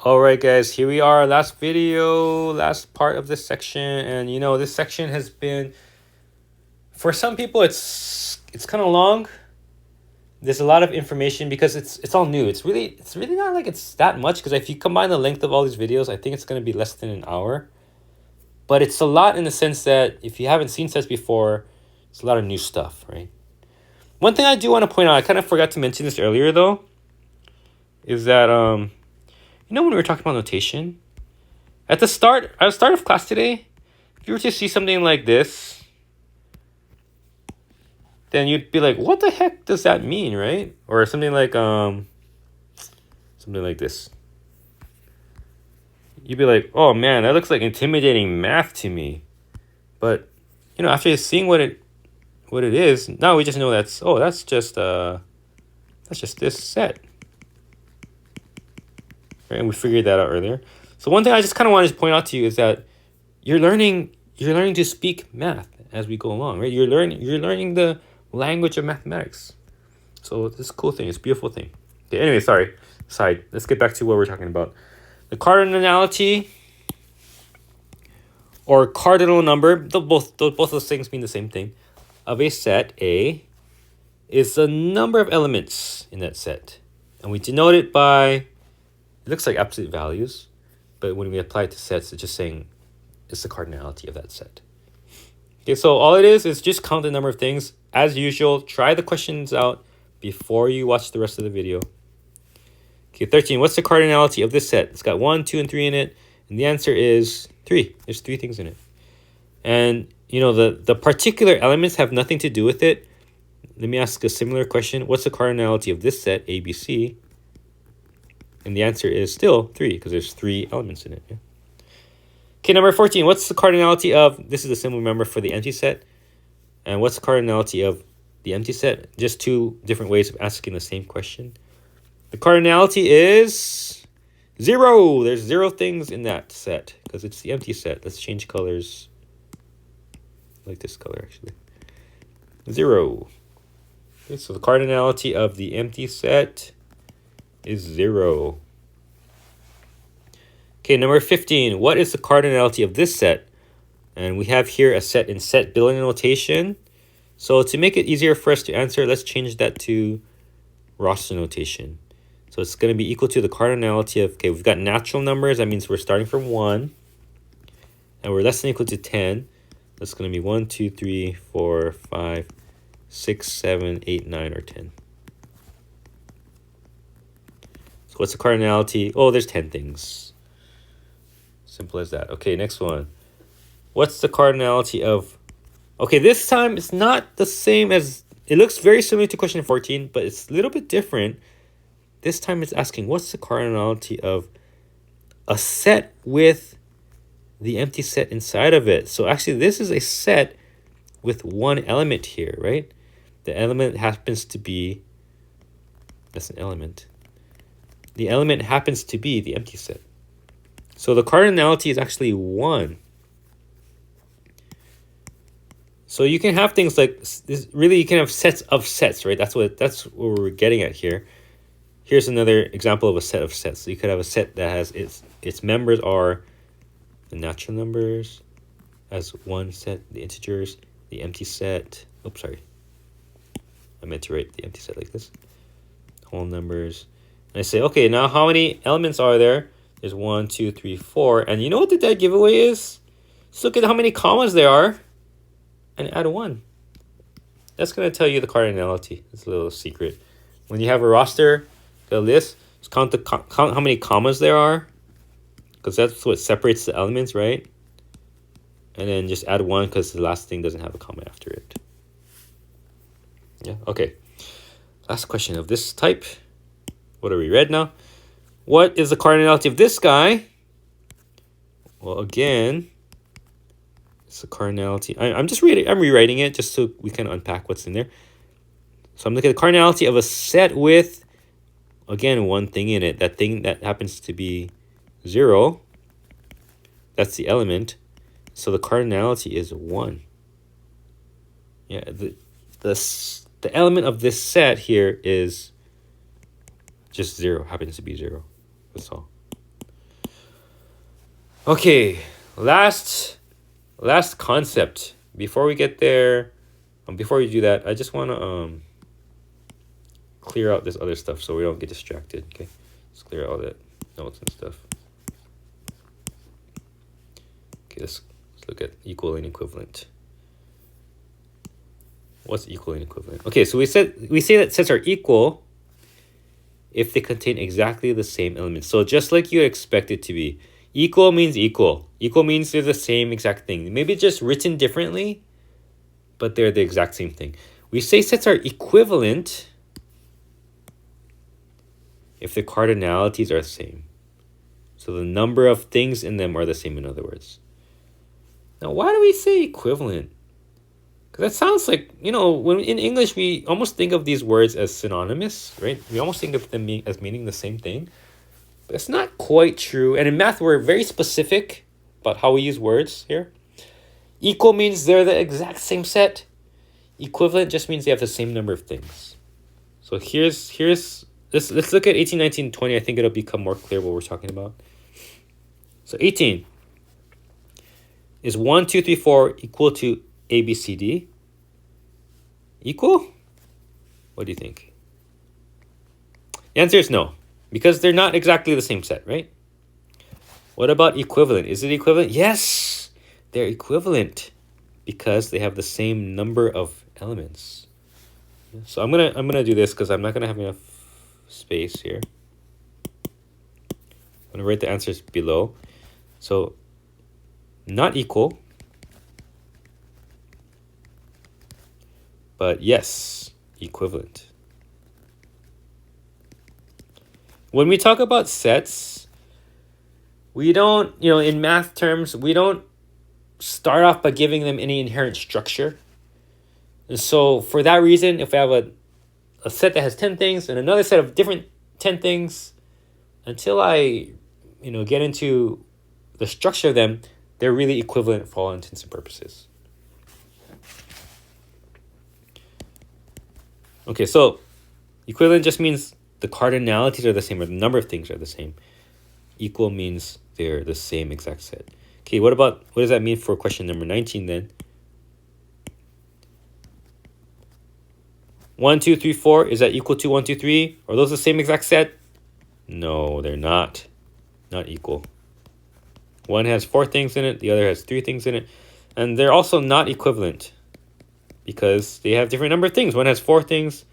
All right, guys, here we are. Last video, last part of this section. And this section has been, for some people, it's kind of long. There's a lot of information because it's all new. It's really not like it's that much, because if you combine the length of all these videos, I think it's going to be less than an hour. But it's a lot in the sense that if you haven't seen sets before, it's a lot of new stuff, right? One thing I do want to point out, I kind of forgot to mention this earlier though, is that when we were talking about notation, at the start of class today, if you were to see something like this, then you'd be like, what the heck does that mean, right? Or something like this. You'd be like, oh man, that looks like intimidating math to me. But after seeing what it is, now we just know that's just this set. Right? And we figured that out earlier. So one thing I just kind of wanted to point out to you is that you're learning to speak math as we go along, right? You're learning the language of mathematics. So this is a cool thing. It's a beautiful thing. Okay, anyway, sorry. Side. Let's get back to what we're talking about. The cardinality or cardinal number, both those things mean the same thing, of a set A is the number of elements in that set. And we denote it by, it looks like absolute values, but when we apply it to sets, it's just saying it's the cardinality of that set. Okay, so all it is just count the number of things. As usual, try the questions out before you watch the rest of the video. Okay, 13. What's the cardinality of this set? It's got 1, 2, and 3 in it. And the answer is 3. There's 3 things in it. And, the particular elements have nothing to do with it. Let me ask a similar question. What's the cardinality of this set, ABC? And the answer is still 3, because there's 3 elements in it. Yeah? Okay, number 14. What's the cardinality of, this is a symbol, remember, for the empty set. And what's the cardinality of the empty set? Just 2 different ways of asking the same question. The cardinality is 0. There's 0 things in that set because it's the empty set. Let's change colors. I like this color, actually. 0. Okay, so the cardinality of the empty set is 0. Okay, number 15. What is the cardinality of this set? And we have here a set in set building notation. So to make it easier for us to answer, let's change that to roster notation. So it's going to be equal to the cardinality of, okay, we've got natural numbers. That means we're starting from 1. And we're less than or equal to 10. That's going to be 1, 2, 3, 4, 5, 6, 7, 8, 9, or 10. So what's the cardinality? Oh, there's 10 things. Simple as that. Okay, next one. What's the cardinality of... Okay, this time it's not the same as... It looks very similar to question 14, but it's a little bit different. This time it's asking, what's the cardinality of a set with the empty set inside of it? So actually, this is a set with 1 element here, right? The element happens to be... That's an element. The element happens to be the empty set. So the cardinality is actually 1. So you can have things like this. Really, you can have sets of sets, right? That's what we're getting at here. Here's another example of a set of sets. So you could have a set that has its members are the natural numbers as 1 set, the integers, the empty set. Oops, sorry. I meant to write the empty set like this. Whole numbers. And I say, okay, now how many elements are there? There's 1, 2, 3, 4. And you know what the dead giveaway is? Just look at how many commas there are and add 1. That's going to tell you the cardinality. It's a little secret. When you have a roster, a list, just count how many commas there are, because that's what separates the elements, right? And then just add 1 because the last thing doesn't have a comma after it. Yeah, okay. Last question of this type. What are we read now? What is the cardinality of this guy? Well, again, it's the cardinality. I'm rewriting it just so we can unpack what's in there. So I'm looking at the cardinality of a set with, again, 1 thing in it. That thing that happens to be 0. That's the element. So the cardinality is 1. Yeah, the element of this set here is just 0. Happens to be 0. That's all. Okay, last concept. Before we get there, before we do that, I just want to clear out this other stuff so we don't get distracted. Okay, let's clear out all that notes and stuff. Okay, let's look at equal and equivalent. What's equal and equivalent? Okay, so we say that sets are equal if they contain exactly the same elements. So just like you expect it to be. Equal means equal. Equal means they're the same exact thing. Maybe just written differently, but they're the exact same thing. We say sets are equivalent if the cardinalities are the same. So the number of things in them are the same, in other words. Now, why do we say equivalent? Because that sounds like, when in English, we almost think of these words as synonymous, right? We almost think of them as meaning the same thing. But it's not quite true. And in math, we're very specific about how we use words here. Equal means they're the exact same set. Equivalent just means they have the same number of things. So here's let's look at 18, 19, 20. I think it'll become more clear what we're talking about. So 18 is 1, 2, 3, 4 equal to A, B, C, D. Equal? What do you think? The answer is no, because they're not exactly the same set, right? What about equivalent? Is it equivalent? Yes, they're equivalent because they have the same number of elements. So I'm gonna do this because I'm not gonna have enough space here. I'm gonna write the answers below. So not equal, but yes, equivalent. When we talk about sets, we don't, in math terms, we don't start off by giving them any inherent structure. And so for that reason, if I have a set that has 10 things and another set of different 10 things, until I, get into the structure of them, they're really equivalent for all intents and purposes. Okay, so equivalent just means the cardinalities are the same, or the number of things are the same. Equal means they're the same exact set. Okay, what does that mean for question number 19 then? 1, 2, 3, 4, is that equal to 1, 2, 3? Are those the same exact set? No, they're not. Not equal. One has 4 things in it, the other has 3 things in it. And they're also not equivalent because they have different number of things. One has 4 things,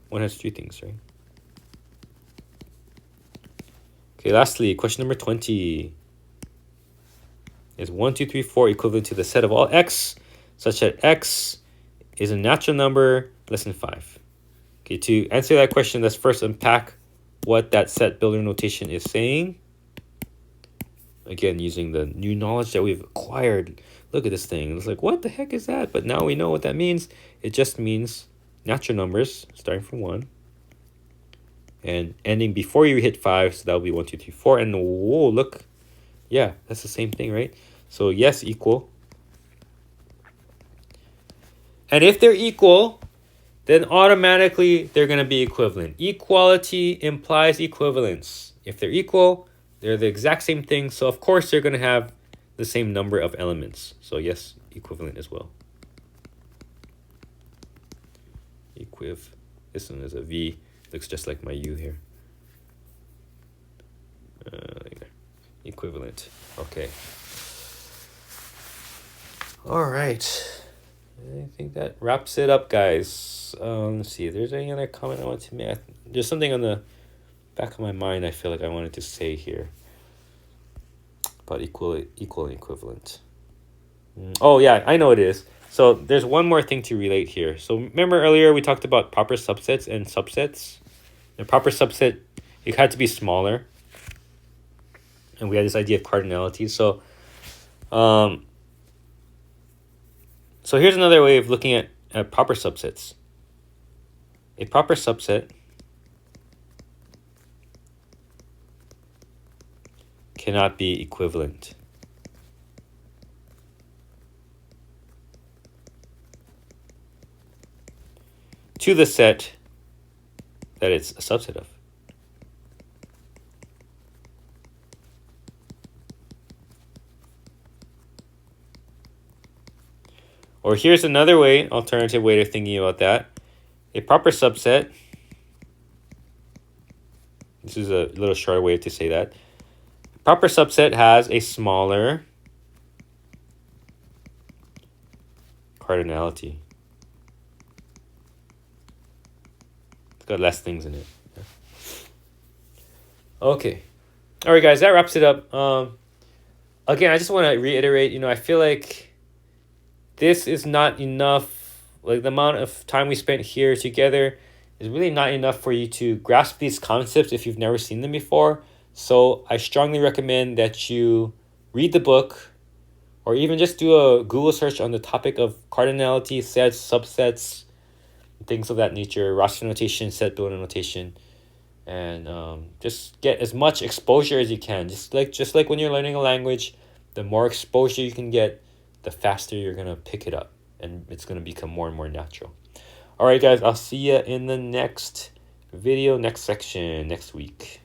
one has 3 things, right? Okay, lastly, question number 20. Is 1, 2, 3, 4 equivalent to the set of all x, such that x is a natural number less than 5? Okay, to answer that question, let's first unpack what that set builder notation is saying. Again, using the new knowledge that we've acquired. Look at this thing. It's like, what the heck is that? But now we know what that means. It just means natural numbers starting from 1 and ending before you hit 5. So that will be 1, 2, 3, 4. And whoa, look. Yeah, that's the same thing, right? So yes, equal. And if they're equal, then automatically they're going to be equivalent. Equality implies equivalence. If they're equal, they're the exact same thing. So of course they're going to have the same number of elements. So yes, equivalent as well. Equiv. This one is a V. Looks just like my U here. Equivalent. Okay. All right. I think that wraps it up, guys. Let's see if there's any other comment I want to make. There's something on the back of my mind I feel like I wanted to say here about equal and equivalent. Oh yeah, I know what it is. So there's one more thing to relate here. So remember earlier we talked about proper subsets and subsets. The proper subset, it had to be smaller. And we had this idea of cardinality. So here's another way of looking at proper subsets. A proper subset cannot be equivalent to the set that it's a subset of. Or here's another alternative way of thinking about that. A proper subset, this is a little shorter way to say that. Proper subset has a smaller cardinality. It's got less things in it. Okay. All right, guys, that wraps it up. Again, I just want to reiterate, I feel like this is not enough. Like, the amount of time we spent here together is really not enough for you to grasp these concepts if you've never seen them before. So I strongly recommend that you read the book, or even just do a Google search on the topic of cardinality, sets, subsets, things of that nature, roster notation, set builder notation, and just get as much exposure as you can. Just like when you're learning a language, the more exposure you can get, the faster you're gonna pick it up, and it's gonna become more and more natural. All right, guys, I'll see you in the next video, next section, next week.